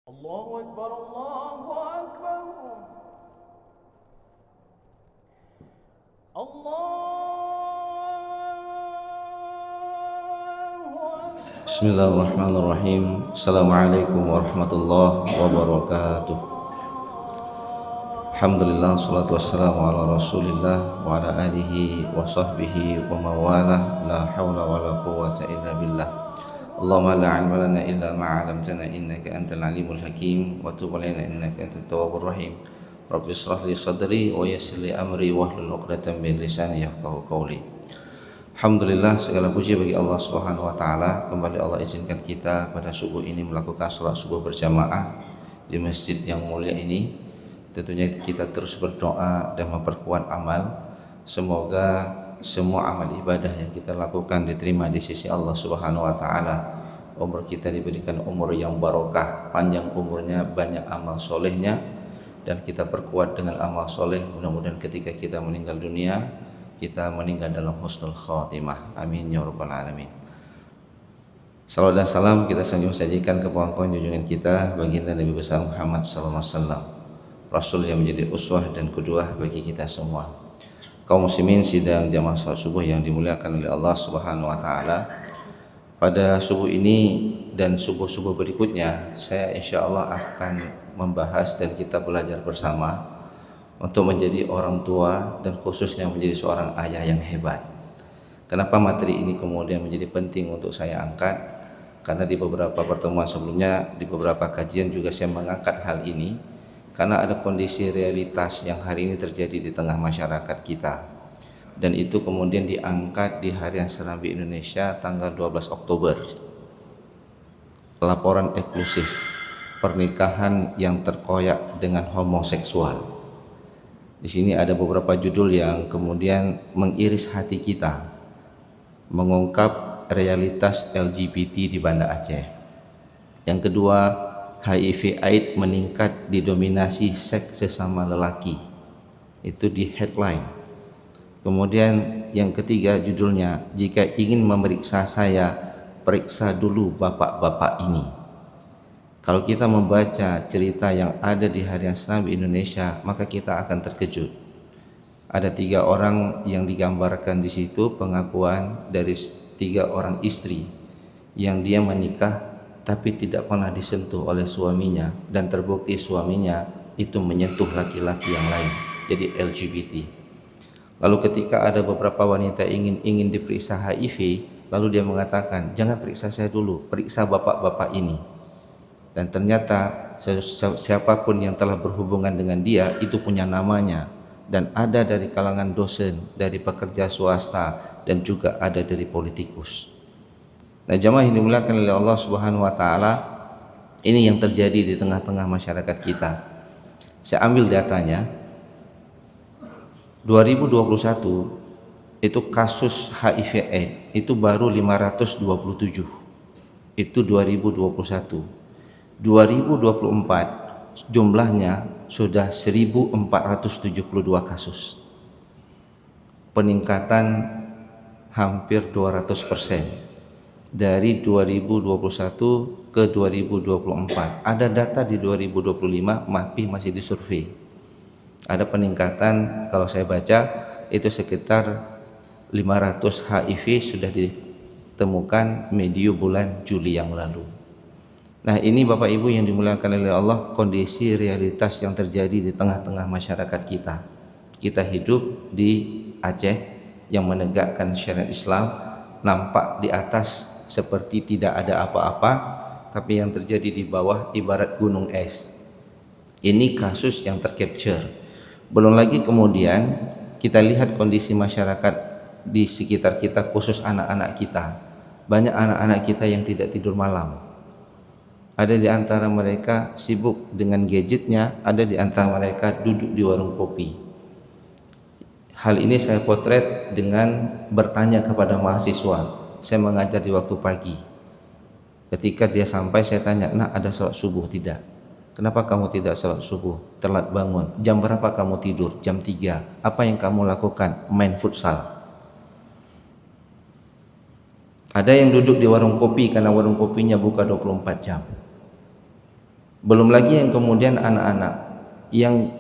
الله أكبر الله أكبر بسم الله الرحمن الرحيم. السلام عليكم ورحمة الله وبركاته. Alhamdulillah, salatu wassalamu ala rasulillah wa ala alihi wa sahbihi wa mawalah. La hawla wa la quwwata illa billah. Allahumma la ilma lana illa ma 'allamtana innaka antal alimul hakim wa tub alaina innaka antat tawwabur rahim. Rabbi ishrah li sadri wa yassir li amri wahlul 'uqdatam min lisani yafqahu qawli. Alhamdulillah, segala puji bagi Allah Subhanahu wa taala. Kembali Allah izinkan kita pada subuh ini melakukan salat subuh berjamaah di masjid yang mulia ini. Tentunya kita terus berdoa dan memperkuat amal. Semoga semua amal ibadah yang kita lakukan diterima di sisi Allah Subhanahu wa taala. Umur kita diberikan umur yang barokah, panjang umurnya, banyak amal solehnya, dan kita perkuat dengan amal soleh. Mudah-mudahan ketika kita meninggal dunia, kita meninggal dalam husnul khatimah. Amin ya rabbal alamin. Salawat dan salam kita sajikan ke kawan-kawan junjungan kita, baginda Nabi besar Muhammad sallallahu alaihi wasallam, Rasul yang menjadi uswah dan qudwah bagi kita semua. Kaum muslimin sidang jamaah salat subuh yang dimuliakan oleh Allah Subhanahu wa taala. Pada subuh ini dan subuh-subuh berikutnya, saya insyaallah akan membahas dan kita belajar bersama untuk menjadi orang tua dan khususnya menjadi seorang ayah yang hebat. Kenapa materi ini kemudian menjadi penting untuk saya angkat? Karena di beberapa pertemuan sebelumnya, di beberapa kajian juga saya mengangkat hal ini karena ada kondisi realitas yang hari ini terjadi di tengah masyarakat kita, dan itu kemudian diangkat di Harian Serambi Indonesia tanggal 12 Oktober. Laporan eksklusif pernikahan yang terkoyak dengan homoseksual. Di sini ada beberapa judul yang kemudian mengiris hati kita, mengungkap realitas LGBT di Banda Aceh. Yang kedua, HIV/AIDS meningkat didominasi seks sesama lelaki. Itu di headline. Kemudian yang ketiga judulnya, jika ingin memeriksa saya, periksa dulu bapak-bapak ini. Kalau kita membaca cerita yang ada di Harian Serambi Indonesia, maka kita akan terkejut. Ada 3 orang yang digambarkan di situ, pengakuan dari 3 orang istri yang dia menikah tapi tidak pernah disentuh oleh suaminya, dan terbukti suaminya itu menyentuh laki-laki yang lain, jadi LGBT. Lalu ketika ada beberapa wanita ingin diperiksa HIV, lalu dia mengatakan, jangan periksa saya dulu, periksa bapak-bapak ini. Dan ternyata siapapun yang telah berhubungan dengan dia itu punya namanya, dan ada dari kalangan dosen, dari pekerja swasta, dan juga ada dari politikus. Nah, jamaah yang dimuliakan oleh Allah Subhanahu wa taala, ini yang terjadi di tengah-tengah masyarakat kita. Saya ambil datanya. 2021 itu kasus HIV AIDS itu baru 527. Itu 2021. 2024 jumlahnya sudah 1472 kasus. Peningkatan hampir 200%. Dari 2021 ke 2024. Ada data di 2025, MAPI masih disurvei. Ada peningkatan, kalau saya baca itu sekitar 500 HIV sudah ditemukan medio bulan Juli yang lalu. Nah, ini Bapak Ibu yang dimuliakan oleh Allah, kondisi realitas yang terjadi di tengah-tengah masyarakat kita. Kita hidup di Aceh yang menegakkan syariat Islam, nampak di atas seperti tidak ada apa-apa, tapi yang terjadi di bawah ibarat gunung es. Ini kasus yang tercapture. Belum lagi kemudian kita lihat kondisi masyarakat di sekitar kita, khusus anak-anak kita. Banyak anak-anak kita yang tidak tidur malam. Ada di antara mereka sibuk dengan gadgetnya, ada di antara mereka duduk di warung kopi. Hal ini saya potret dengan bertanya kepada mahasiswa. Saya mengajar di waktu pagi. Ketika dia sampai, saya tanya, "Nak, ada salat subuh tidak?" "Kenapa kamu tidak salat subuh? Telat bangun." "Jam berapa kamu tidur?" "Jam 3. Apa yang kamu lakukan?" "Main futsal." Ada yang duduk di warung kopi karena warung kopinya buka 24 jam. Belum lagi yang kemudian anak-anak yang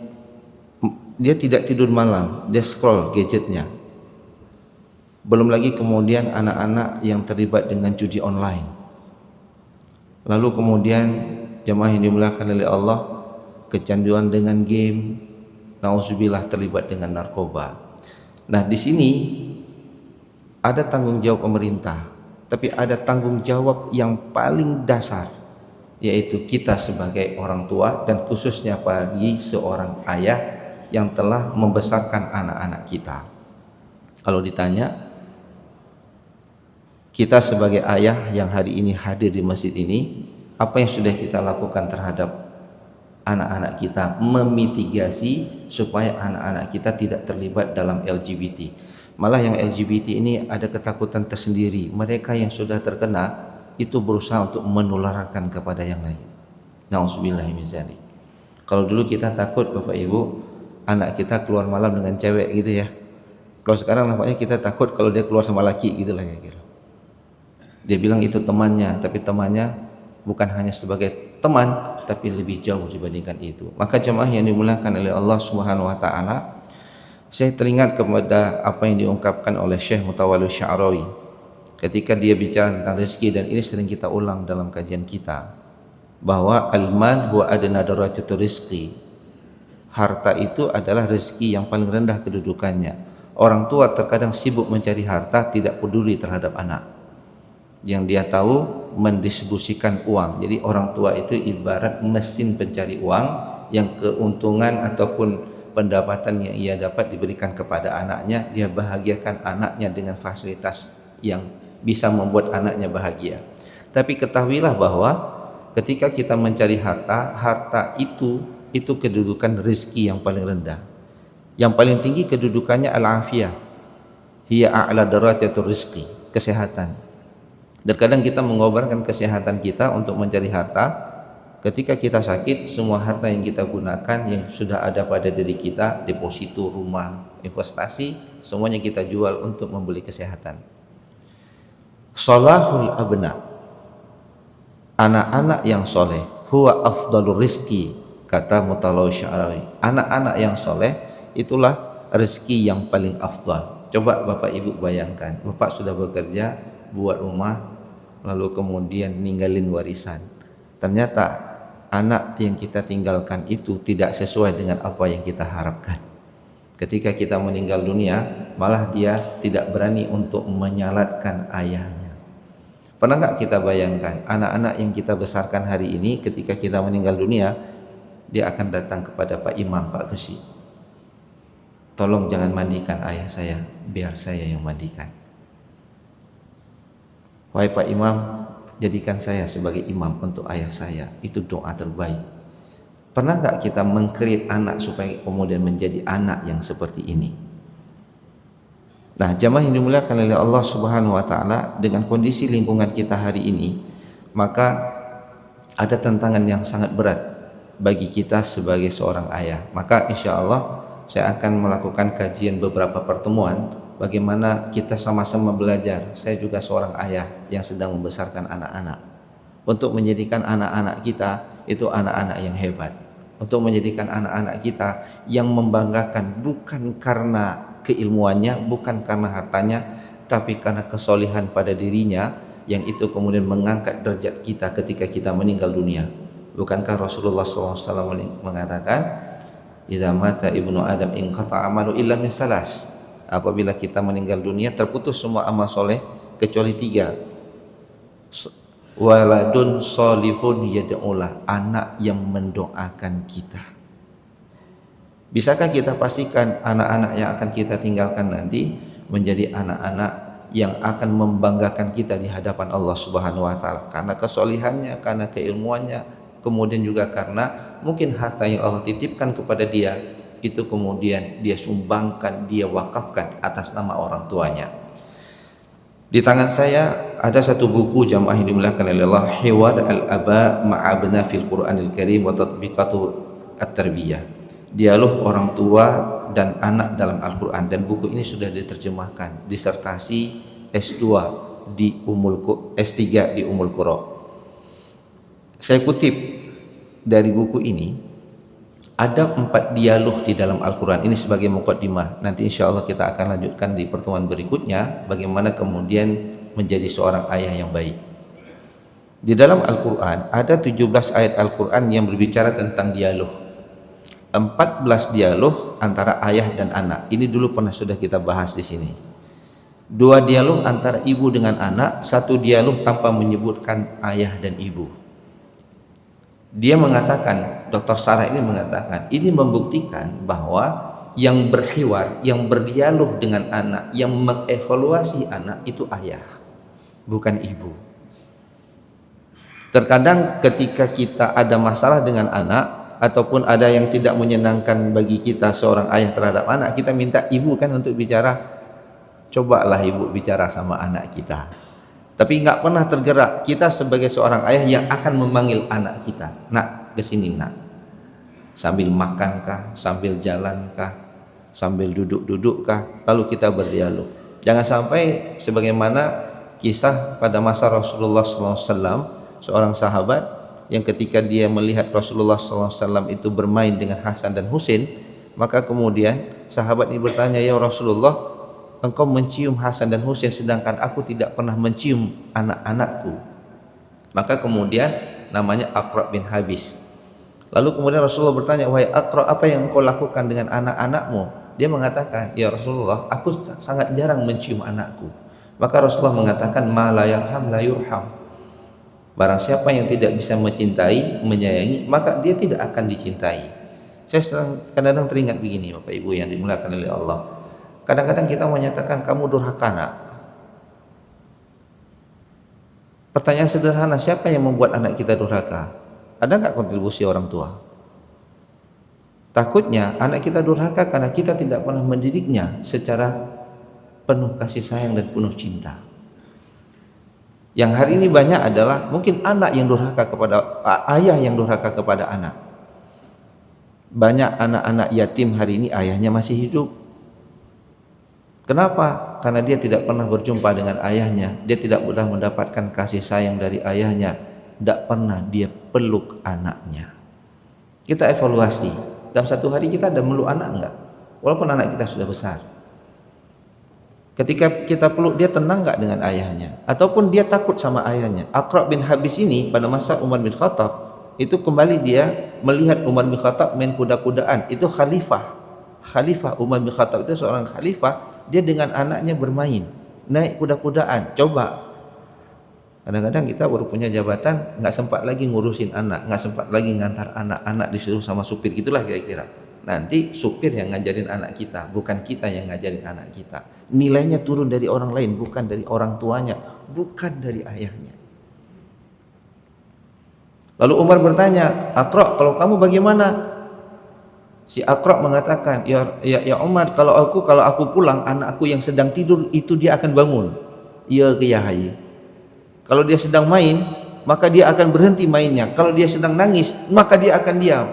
dia tidak tidur malam, dia scroll gadgetnya. Belum lagi kemudian anak-anak yang terlibat dengan judi online. Lalu kemudian jemaah yang dimuliakan oleh Allah, kecanduan dengan game, nauzubillah terlibat dengan narkoba. Nah, di sini ada tanggung jawab pemerintah, tapi ada tanggung jawab yang paling dasar, yaitu kita sebagai orang tua dan khususnya bagi seorang ayah yang telah membesarkan anak-anak kita. Kalau ditanya, kita sebagai ayah yang hari ini hadir di masjid ini, apa yang sudah kita lakukan terhadap anak-anak kita, memitigasi supaya anak-anak kita tidak terlibat dalam LGBT. Malah yang LGBT ini ada ketakutan tersendiri. Mereka yang sudah terkena itu berusaha untuk menularkan kepada yang lain. Nauzubillahi min dzalik. Kalau dulu kita takut Bapak Ibu, anak kita keluar malam dengan cewek gitu ya. Kalau sekarang nampaknya kita takut kalau dia keluar sama laki gitu lah kira-kira. Dia bilang itu temannya, tapi temannya bukan hanya sebagai teman, tapi lebih jauh dibandingkan itu. Maka jemaah yang dimuliakan oleh Allah Subhanahu wa taala, saya teringat kepada apa yang diungkapkan oleh Syekh Mutawalli Sya'rawi ketika dia bicara tentang rezeki, dan ini sering kita ulang dalam kajian kita, bahwa al-mal huwa adna darajatul rizqi. Harta itu adalah rezeki yang paling rendah kedudukannya. Orang tua terkadang sibuk mencari harta, tidak peduli terhadap anak. Yang dia tahu mendistribusikan uang. Jadi orang tua itu ibarat mesin pencari uang, yang keuntungan ataupun pendapatan yang ia dapat diberikan kepada anaknya, dia bahagiakan anaknya dengan fasilitas yang bisa membuat anaknya bahagia. Tapi ketahuilah bahwa ketika kita mencari harta, harta itu kedudukan rezeki yang paling rendah. Yang paling tinggi kedudukannya al-afiyah. Hiya a'la darajatul rizqi, kesehatan. Dan kadang kita mengorbankan kesehatan kita untuk mencari harta. Ketika kita sakit, semua harta yang kita gunakan yang sudah ada pada diri kita, deposito rumah, investasi, semuanya kita jual untuk membeli kesehatan. Salahul abna, anak-anak yang soleh, huwa afdalur rizki, kata Mutawalli Sya'rawi. Anak-anak yang soleh itulah rezeki yang paling afdal. Coba Bapak Ibu bayangkan, Bapak sudah bekerja, buat rumah, lalu kemudian ninggalin warisan. Ternyata anak yang kita tinggalkan itu tidak sesuai dengan apa yang kita harapkan. Ketika kita meninggal dunia, malah dia tidak berani untuk menyalatkan ayahnya. Pernah nggak kita bayangkan anak-anak yang kita besarkan hari ini, ketika kita meninggal dunia, dia akan datang kepada Pak Imam, Pak Kesi, tolong jangan mandikan ayah saya, biar saya yang mandikan. Wahai Pak Imam, jadikan saya sebagai imam untuk ayah saya. Itu doa terbaik. Pernah nggak kita meng-create anak supaya kemudian menjadi anak yang seperti ini? Nah, jamaah yang dimuliakan oleh Allah Subhanahu wa taala, dengan kondisi lingkungan kita hari ini, maka ada tantangan yang sangat berat bagi kita sebagai seorang ayah. Maka insya Allah saya akan melakukan kajian beberapa pertemuan bagaimana kita sama-sama belajar. Saya juga seorang ayah yang sedang membesarkan anak-anak, untuk menjadikan anak-anak kita itu anak-anak yang hebat, untuk menjadikan anak-anak kita yang membanggakan, bukan karena keilmuannya, bukan karena hartanya, tapi karena kesolihan pada dirinya, yang itu kemudian mengangkat derajat kita ketika kita meninggal dunia. Bukankah Rasulullah SAW mengatakan, idza mata ibnu Adam inqata amalu illa min salas. Apabila kita meninggal dunia, terputus semua amal soleh kecuali 3. Waladun solihun yad'ulah, anak yang mendoakan kita. Bisakah kita pastikan anak-anak yang akan kita tinggalkan nanti menjadi anak-anak yang akan membanggakan kita di hadapan Allah Subhanahu wa taala, karena kesolihannya, karena keilmuannya, kemudian juga karena mungkin harta yang Allah titipkan kepada dia itu kemudian dia sumbangkan, dia wakafkan atas nama orang tuanya. Di tangan saya ada satu buku jamaah yang dimuliakan oleh Allah, Hiwar al-Aba ma'abna fil Qur'anil Karim wa tatbiqatu at-tarbiyah. Dialog orang tua dan anak dalam Al-Quran, dan buku ini sudah diterjemahkan, disertasi S2 di S3 di Ummul Qura. Saya kutip dari buku ini, ada 4 dialog di dalam Al-Quran. Ini sebagai muqaddimah. Nanti insya Allah kita akan lanjutkan di pertemuan berikutnya bagaimana kemudian menjadi seorang ayah yang baik. Di dalam Al-Quran ada 17 ayat Al-Quran yang berbicara tentang dialog. 14 dialog antara ayah dan anak. Ini dulu pernah sudah kita bahas di sini. 2 dialog antara ibu dengan anak, 1 dialog tanpa menyebutkan ayah dan ibu. Dia mengatakan, Dr. Sarah ini mengatakan, ini membuktikan bahwa yang berhiwar, yang berdialog dengan anak, yang mengevaluasi anak itu ayah, bukan ibu. Terkadang ketika kita ada masalah dengan anak ataupun ada yang tidak menyenangkan bagi kita seorang ayah terhadap anak, kita minta ibu kan untuk bicara. Cobalah ibu bicara sama anak kita. Tapi nggak pernah tergerak kita sebagai seorang ayah yang akan memanggil anak kita, nak kesini nak, sambil makankah, sambil jalankah, sambil duduk-dudukkah, lalu kita berdialog. Jangan sampai sebagaimana kisah pada masa Rasulullah SAW, seorang sahabat yang ketika dia melihat Rasulullah SAW itu bermain dengan Hasan dan Husain, maka kemudian sahabat ini bertanya, ya Rasulullah, engkau mencium Hasan dan Husain sedangkan aku tidak pernah mencium anak-anakku. Maka kemudian namanya Aqra bin Habis. Lalu kemudian Rasulullah bertanya, wahai Aqra, apa yang engkau lakukan dengan anak-anakmu? Dia mengatakan, ya Rasulullah, aku sangat jarang mencium anakku. Maka Rasulullah mengatakan, ma la yarham la yurham. Barang siapa yang tidak bisa mencintai, menyayangi, maka dia tidak akan dicintai. Saya kadang-kadang teringat begini, Bapak Ibu yang dimuliakan oleh Allah. Kadang-kadang kita menyatakan kamu durhaka nak. Pertanyaan sederhana, siapa yang membuat anak kita durhaka? Ada nggak kontribusi orang tua? Takutnya anak kita durhaka karena kita tidak pernah mendidiknya secara penuh kasih sayang dan penuh cinta. Yang hari ini banyak adalah mungkin anak yang durhaka kepada ayah, yang durhaka kepada anak. Banyak anak-anak yatim hari ini ayahnya masih hidup. Kenapa? Karena dia tidak pernah berjumpa dengan ayahnya, dia tidak pernah mendapatkan kasih sayang dari ayahnya, tidak pernah dia peluk anaknya. Kita evaluasi, dalam satu hari kita ada meluk anak enggak? Walaupun anak kita sudah besar. Ketika kita peluk, dia tenang enggak dengan ayahnya? Ataupun dia takut sama ayahnya? Aqra bin Habis ini pada masa Umar bin Khattab, itu kembali dia melihat Umar bin Khattab main kuda-kudaan. Itu Khalifah Umar bin Khattab itu seorang khalifah. Dia dengan anaknya bermain, naik kuda-kudaan. Coba, kadang-kadang kita baru punya jabatan, nggak sempat lagi ngurusin anak, nggak sempat lagi ngantar anak disuruh sama supir, gitulah kira-kira. Nanti supir yang ngajarin anak kita, bukan kita yang ngajarin anak kita. Nilainya turun dari orang lain, bukan dari orang tuanya, bukan dari ayahnya. Lalu Umar bertanya, Aqra, kalau kamu bagaimana? Si Aqra mengatakan, ya Umar, kalau aku pulang, anakku yang sedang tidur itu dia akan bangun. Ya Kiai. Kalau dia sedang main, maka dia akan berhenti mainnya. Kalau dia sedang nangis, maka dia akan diam.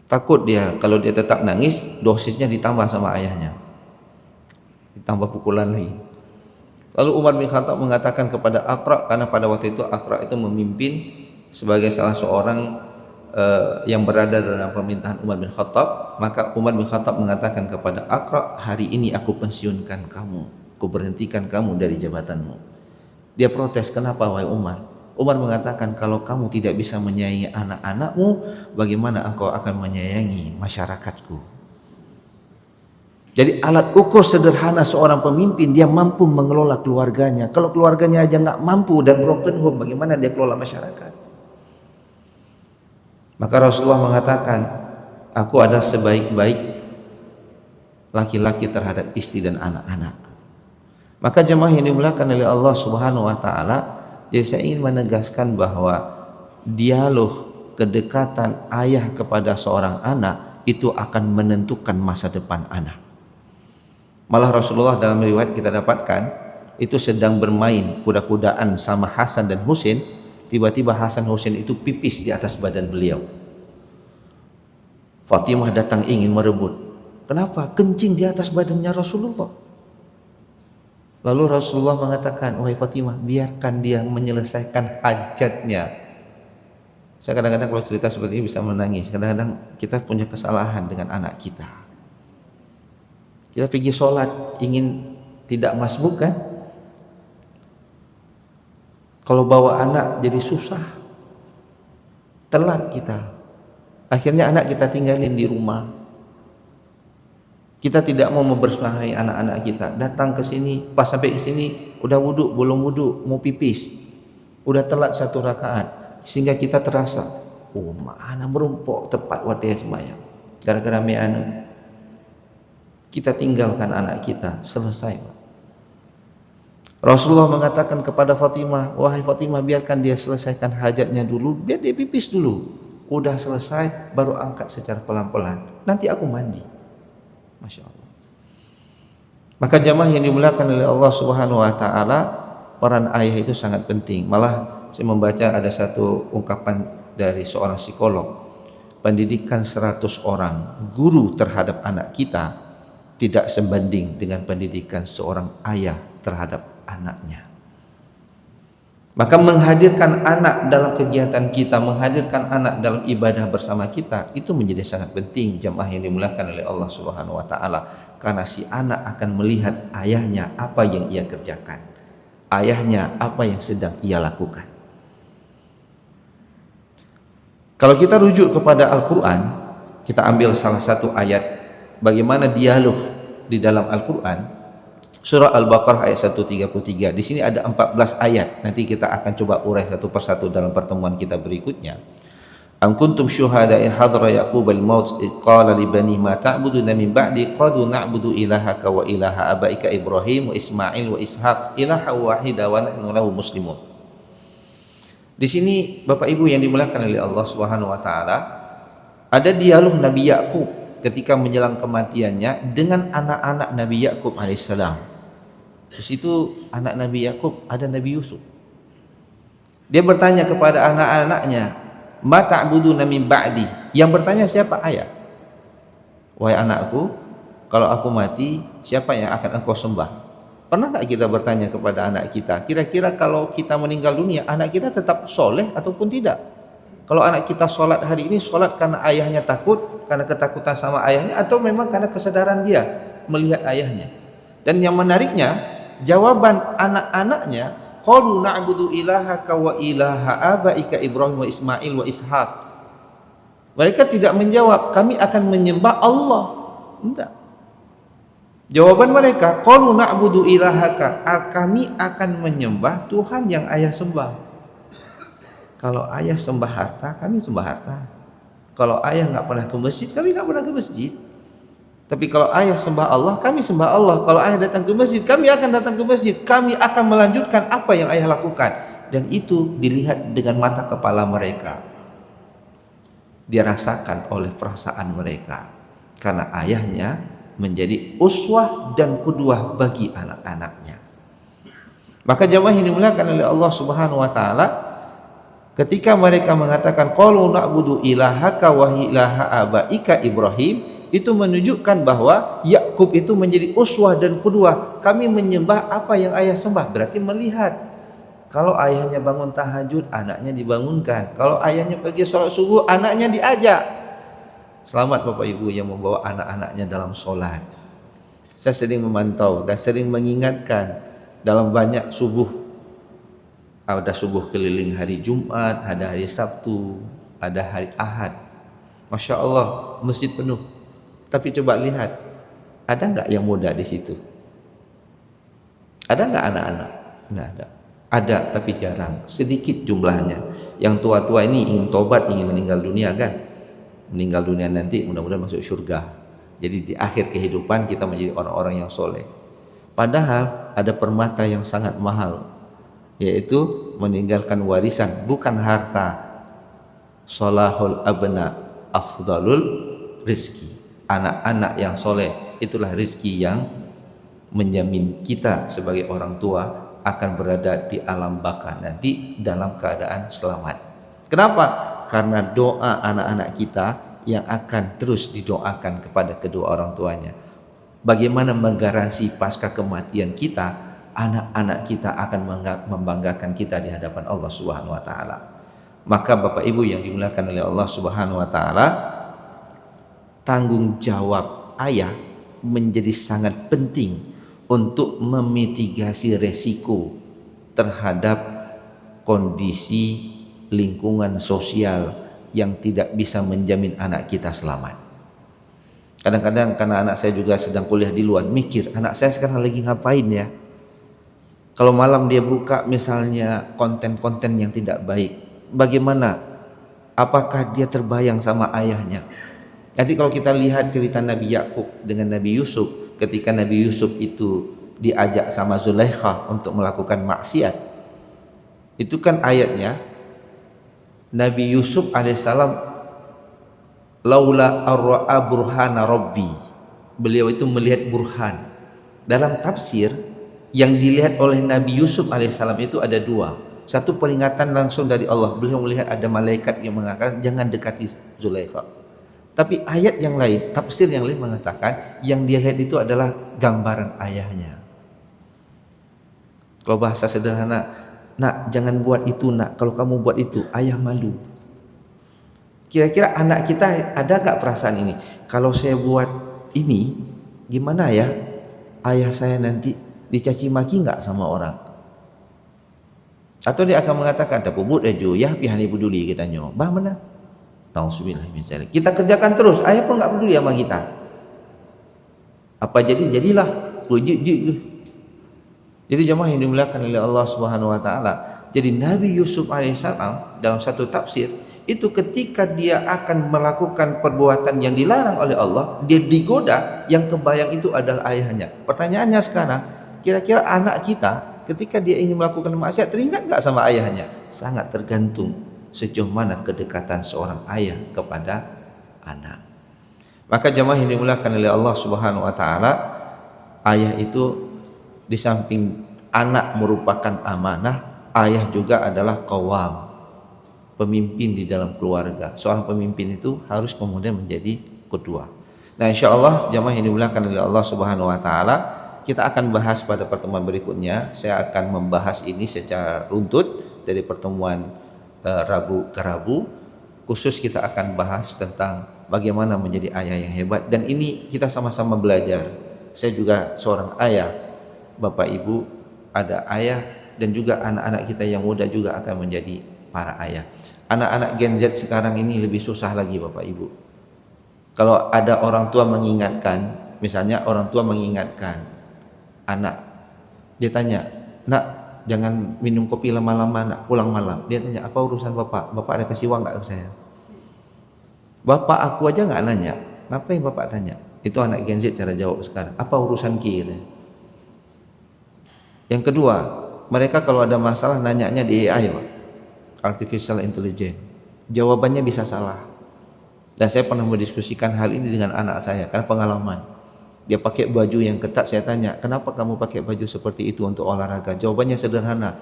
Takut dia kalau dia tetap nangis, dosisnya ditambah sama ayahnya, ditambah pukulan lagi. Lalu Umar bin Khattab mengatakan kepada Aqra, karena pada waktu itu Aqra itu memimpin sebagai salah seorang yang berada dalam pemerintahan Umar bin Khattab, maka Umar bin Khattab mengatakan kepada Aqra, hari ini aku pensiunkan kamu, aku berhentikan kamu dari jabatanmu. Dia protes, kenapa wahai Umar? Umar mengatakan, kalau kamu tidak bisa menyayangi anak-anakmu, bagaimana engkau akan menyayangi masyarakatku? Jadi alat ukur sederhana seorang pemimpin, dia mampu mengelola keluarganya. Kalau keluarganya aja nggak mampu dan broken home, bagaimana dia kelola masyarakat? Maka Rasulullah mengatakan, aku adalah sebaik-baik laki-laki terhadap istri dan anak-anak. Maka jemaah yang dimuliakan oleh Allah Subhanahu wa taala, jadi saya ingin menegaskan bahwa dialog kedekatan ayah kepada seorang anak itu akan menentukan masa depan anak. Malah Rasulullah dalam riwayat kita dapatkan itu sedang bermain kuda-kudaan sama Hasan dan Husain. Tiba-tiba Hasan Husain itu pipis di atas badan beliau. Fatimah datang ingin merebut. Kenapa? Kencing di atas badannya Rasulullah. Lalu Rasulullah mengatakan, wahai Fatimah, biarkan dia menyelesaikan hajatnya. Saya kadang-kadang kalau cerita seperti ini bisa menangis. Kadang-kadang kita punya kesalahan dengan anak kita. Kita pergi sholat ingin tidak masbuk kan? Kalau bawa anak jadi susah, telat kita. Akhirnya anak kita tinggalin di rumah. Kita tidak mau membersamai anak-anak kita. Datang ke sini, pas sampai ke sini udah wudhu, belum wudhu, mau pipis, udah telat 1 rakaat, sehingga kita terasa, oh mana merumpok tepat waktu semayang. Gara-gara anu, kita tinggalkan anak kita, selesai. Rasulullah mengatakan kepada Fatimah, wahai Fatimah, biarkan dia selesaikan hajatnya dulu, biar dia pipis dulu. Udah selesai, baru angkat secara pelan-pelan. Nanti aku mandi. Masya Allah. Maka jamaah yang dimuliakan oleh Allah Subhanahu Wa Taala, peran ayah itu sangat penting. Malah saya membaca ada satu ungkapan dari seorang psikolog, pendidikan 100 orang guru terhadap anak kita tidak sebanding dengan pendidikan seorang ayah terhadap anaknya. Maka menghadirkan anak dalam kegiatan kita, menghadirkan anak dalam ibadah bersama kita, itu menjadi sangat penting jamaah yang dimuliakan oleh Allah Subhanahu Wa Taala. Karena si anak akan melihat ayahnya apa yang ia kerjakan, ayahnya apa yang sedang ia lakukan. Kalau kita rujuk kepada Al-Quran, kita ambil salah satu ayat bagaimana dialog di dalam Al-Quran. Surah Al-Baqarah ayat 133. Di sini ada 14 ayat. Nanti kita akan coba urai satu persatu dalam pertemuan kita berikutnya. Am kuntum syuhada'i hadra Yaqub al-maut qala li bani ma ta'buduna min ba'di qalu na'budu ilahaka wa ilaha abaika Ibrahim wa Ismail wa Ishaq ilaha wahida wa nahnu lahu muslimun. Di sini Bapak Ibu yang dimuliakan oleh Allah Subhanahu wa taala, ada dialog Nabi Yakub ketika menjelang kematiannya dengan anak-anak Nabi Yakub alaihissalam. Di situ anak Nabi Yakub ada Nabi Yusuf. Dia bertanya kepada anak-anaknya, "Ma ta'buduna min ba'di?" Yang bertanya siapa? Ayah. Wahai anakku, kalau aku mati, siapa yang akan engkau sembah? Pernah tak kita bertanya kepada anak kita, kira-kira kalau kita meninggal dunia, anak kita tetap soleh ataupun tidak? Kalau anak kita sholat hari ini, sholat karena ayahnya takut, karena ketakutan sama ayahnya, atau memang karena kesadaran dia melihat ayahnya. Dan yang menariknya, jawaban anak-anaknya, qalu na'budu ilahaka wa ilaha abaika Ibrahim wa Ismail wa Ishaq. Mereka tidak menjawab, kami akan menyembah Allah. Tidak. Jawaban mereka, qalu na'budu ilahaka, kami akan menyembah Tuhan yang ayah sembah. Kalau ayah sembah harta, kami sembah harta. Kalau ayah nggak pernah ke masjid, kami nggak pernah ke masjid. Tapi kalau ayah sembah Allah, kami sembah Allah. Kalau ayah datang ke masjid, kami akan datang ke masjid. Kami akan melanjutkan apa yang ayah lakukan. Dan itu dilihat dengan mata kepala mereka, dirasakan oleh perasaan mereka. Karena ayahnya menjadi uswah dan qudwah bagi anak-anaknya. Maka jamaah yang dimuliakan oleh Allah Subhanahu wa taala, ketika mereka mengatakan qalu na'budu ilahaka wa ilaha abaika Ibrahim, itu menunjukkan bahwa Yakub itu menjadi uswah dan qudwah. Kami menyembah apa yang ayah sembah, berarti melihat kalau ayahnya bangun tahajud, anaknya dibangunkan. Kalau ayahnya pergi sholat subuh, anaknya diajak. Selamat Bapak Ibu yang membawa anak-anaknya dalam sholat. Saya sering memantau dan sering mengingatkan dalam banyak subuh. Ada subuh keliling hari Jumat, ada hari Sabtu, ada hari Ahad. Masya Allah, masjid penuh. Tapi coba lihat, ada nggak yang muda di situ? Ada nggak anak-anak? Nggak ada. Ada tapi jarang, sedikit jumlahnya. Yang tua-tua ini ingin tobat, ingin meninggal dunia kan? Meninggal dunia nanti mudah-mudahan masuk surga. Jadi di akhir kehidupan kita menjadi orang-orang yang soleh. Padahal ada permata yang sangat mahal, yaitu meninggalkan warisan, bukan harta. Sholahul abna afdalul rizki. Anak-anak yang soleh itulah rizki yang menjamin kita sebagai orang tua akan berada di alam baka nanti dalam keadaan selamat. Kenapa? Karena doa anak-anak kita yang akan terus didoakan kepada kedua orang tuanya. Bagaimana menggaransi pasca kematian kita, anak-anak kita akan membanggakan kita di hadapan Allah Subhanahu wa taala. Maka Bapak Ibu yang dimuliakan oleh Allah Subhanahu wa taala, tanggung jawab ayah menjadi sangat penting untuk memitigasi resiko terhadap kondisi lingkungan sosial yang tidak bisa menjamin anak kita selamat. Kadang-kadang karena anak saya juga sedang kuliah di luar, mikir anak saya sekarang lagi ngapain ya. Kalau malam dia buka misalnya konten-konten yang tidak baik, bagaimana? Apakah dia terbayang sama ayahnya? Nanti kalau kita lihat cerita Nabi Yakub dengan Nabi Yusuf, ketika Nabi Yusuf itu diajak sama Zulaikha untuk melakukan maksiat, itu kan ayatnya Nabi Yusuf alaihissalam, laula arra'a burhana rabbi, beliau itu melihat burhan. Dalam tafsir yang dilihat oleh Nabi Yusuf alaihissalam itu ada dua. Satu peringatan langsung dari Allah, beliau melihat ada malaikat yang mengatakan jangan dekati Zulaikha. Tapi ayat yang lain, tafsir yang lain mengatakan yang dia lihat itu adalah gambaran ayahnya. Kalau bahasa sederhana, nak jangan buat itu nak, kalau kamu buat itu ayah malu. Kira-kira anak kita ada gak perasaan ini? Kalau saya buat ini, gimana ya ayah saya nanti dicaci maki gak sama orang? Atau dia akan mengatakan tak pubut aja ya pihani peduli kita nyo. Bah mana? Nauzubillah min dzalik. Kita kerjakan terus, ayah pun gak peduli sama kita. Apa jadilah kujik. Jadi jemaah yang dimuliakan oleh Allah Subhanahu wa taala. Jadi Nabi Yusuf alaihissalam dalam satu tafsir itu ketika dia akan melakukan perbuatan yang dilarang oleh Allah, dia digoda, yang kebayang itu adalah ayahnya. Pertanyaannya sekarang, kira-kira anak kita ketika dia ingin melakukan maksiat teringat enggak sama ayahnya? Sangat tergantung sejauh mana kedekatan seorang ayah kepada anak. Maka jemaah yang dimuliakan oleh Allah Subhanahu wa taala, ayah itu di samping anak merupakan amanah, ayah juga adalah qawwam, pemimpin di dalam keluarga. Seorang pemimpin itu harus kemudian menjadi kedua. Nah, insyaallah jemaah yang dimuliakan oleh Allah Subhanahu wa taala, kita akan bahas pada pertemuan berikutnya. Saya akan membahas ini secara runtut dari pertemuan Rabu ke Rabu. Khusus kita akan bahas tentang bagaimana menjadi ayah yang hebat, dan ini kita sama-sama belajar. Saya juga seorang ayah, Bapak Ibu ada ayah, dan juga anak-anak kita yang muda juga akan menjadi para ayah. Anak-anak Gen Z sekarang ini lebih susah lagi Bapak Ibu. Kalau ada orang tua mengingatkan, misalnya orang tua mengingatkan anak, dia tanya, nak jangan minum kopi lama-lama nak, pulang malam. Dia tanya, apa urusan bapak? Bapak ada kasih uang gak ke saya? Bapak aku aja gak nanya, ngapain bapak tanya? Itu anak Gen Z cara jawab sekarang, apa urusan kita? Yang kedua, mereka kalau ada masalah nanyanya di AI, Pak. Artificial Intelligence. Jawabannya bisa salah. Dan saya pernah mendiskusikan hal ini dengan anak saya karena pengalaman. Dia pakai baju yang ketat, saya tanya, "Kenapa kamu pakai baju seperti itu untuk olahraga?" Jawabannya sederhana.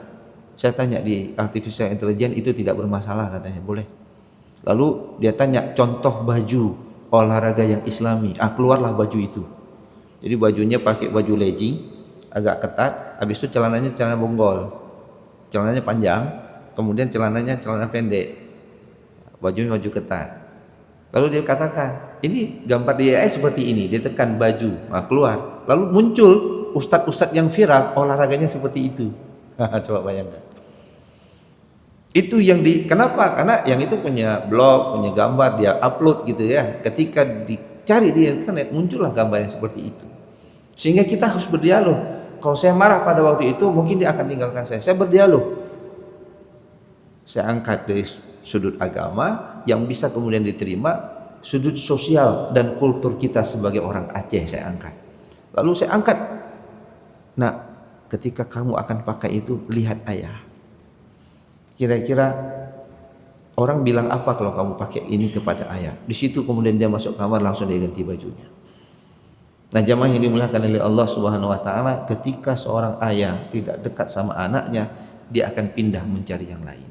Saya tanya di Artificial Intelligence, itu tidak bermasalah katanya, boleh. Lalu dia tanya contoh baju olahraga yang Islami. Keluarlah baju itu. Jadi bajunya pakai baju legging agak ketat, habis itu celananya celana bonggol, celananya panjang, kemudian celananya celana pendek, bajunya baju ketat. Lalu dia katakan, ini gambar di AI seperti ini, dia tekan baju, keluar. Lalu muncul ustadz-ustadz yang viral olahraganya seperti itu. Coba bayangkan. Itu yang kenapa? Karena yang itu punya blog, punya gambar, dia upload gitu ya. Ketika dicari di internet muncullah gambar yang seperti itu. Sehingga kita harus berdialog. Kalau saya marah pada waktu itu, mungkin dia akan tinggalkan saya. Saya berdialog. Saya angkat dari sudut agama yang bisa kemudian diterima, sudut sosial dan kultur kita sebagai orang Aceh saya angkat. Lalu saya angkat. Nah, ketika kamu akan pakai itu, lihat ayah. Kira-kira orang bilang apa kalau kamu pakai ini kepada ayah? Di situ kemudian dia masuk kamar, langsung dia ganti bajunya. Nah, jamaah yang dimuliakan oleh Allah Subhanahu wa taala, ketika seorang ayah tidak dekat sama anaknya, dia akan pindah mencari yang lain.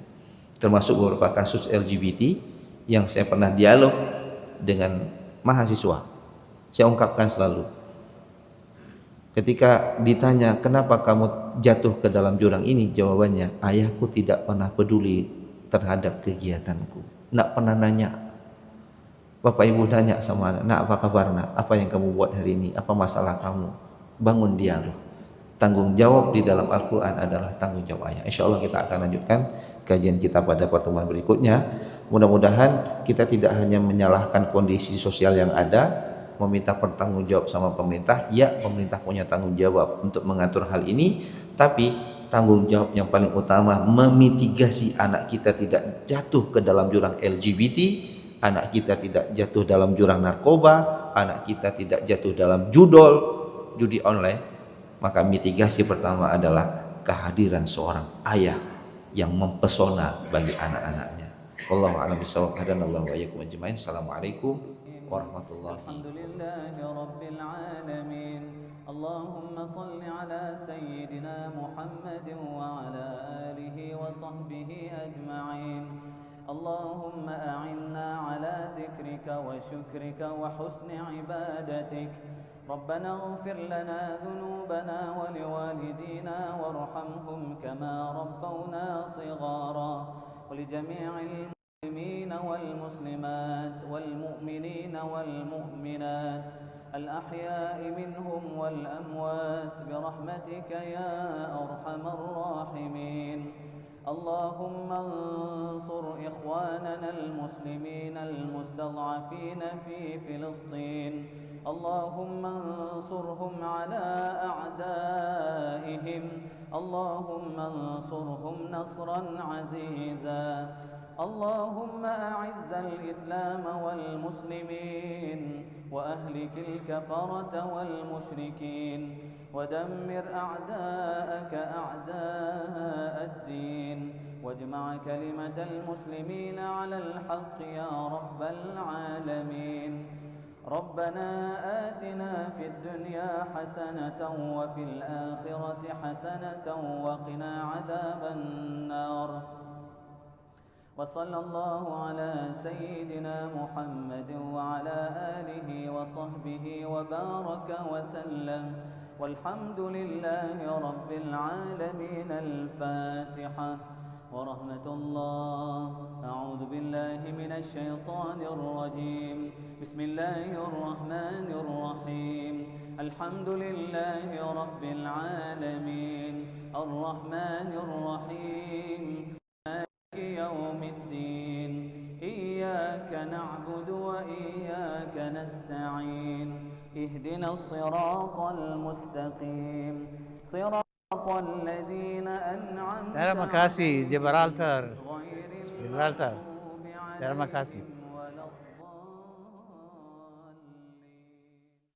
Termasuk beberapa kasus LGBT yang saya pernah dialog dengan mahasiswa. Saya ungkapkan selalu. Ketika ditanya, "Kenapa kamu jatuh ke dalam jurang ini?" Jawabannya, "Ayahku tidak pernah peduli terhadap kegiatanku. Nak pernah nanya, bapak ibu nanya sama anak, nak apa kabar nak? Apa yang kamu buat hari ini? Apa masalah kamu? Bangun dialog. Tanggung jawab di dalam Al-Quran adalah tanggung jawab ayah. Insya Allah kita akan lanjutkan kajian kita pada pertemuan berikutnya. Mudah-mudahan kita tidak hanya menyalahkan kondisi sosial yang ada, meminta pertanggung jawab sama pemerintah. Ya, pemerintah punya tanggung jawab untuk mengatur hal ini, tapi tanggung jawab yang paling utama memitigasi anak kita tidak jatuh ke dalam jurang LGBT, anak kita tidak jatuh dalam jurang narkoba, anak kita tidak jatuh dalam judi online. Maka mitigasi pertama adalah kehadiran seorang ayah yang mempesona bagi anak-anaknya. Wallahu a'lam bishawab. Hadanallahu wa iyyakum ajmain. Assalamualaikum warahmatullahi wabarakatuh. اللهم صل على سيدنا محمد وعلى آله وصحبه أجمعين. اللهم أعنا على ذكرك وشكرك وحسن عبادتك. ربنا اغفر لنا ذنوبنا ولوالدينا وارحمهم كما ربونا صغارا، ولجميع المسلمين والمسلمات والمؤمنين والمؤمنات الأحياء منهم والأموات برحمتك يا أرحم الراحمين. اللهم انصر إخواننا المسلمين المستضعفين في فلسطين. اللهم انصرهم على أعدائهم. اللهم انصرهم نصرا عزيزا. اللهم أعز الإسلام والمسلمين وأهلك الكفرة والمشركين ودمر أعداءك أعداء الدين واجمع كلمة المسلمين على الحق يا رب العالمين. ربنا آتنا في الدنيا حسنة وفي الآخرة حسنة وقنا عذاب النار. وصلى الله على سيدنا محمد وعلى آله وصحبه وبارك وسلم والحمد لله رب العالمين. الفاتحة. ورحمة الله. أعوذ بالله من الشيطان الرجيم. بسم الله الرحمن الرحيم. الحمد لله رب العالمين الرحمن الرحيم مالك يوم الدين. إياك نعبد وإياك نستعين. اهدنا الصراط المستقيم صراط الذين أنعمت Terima kasih عليهم Gibraltar. غير Gibraltar. المغضوب Terima عليهم kasih.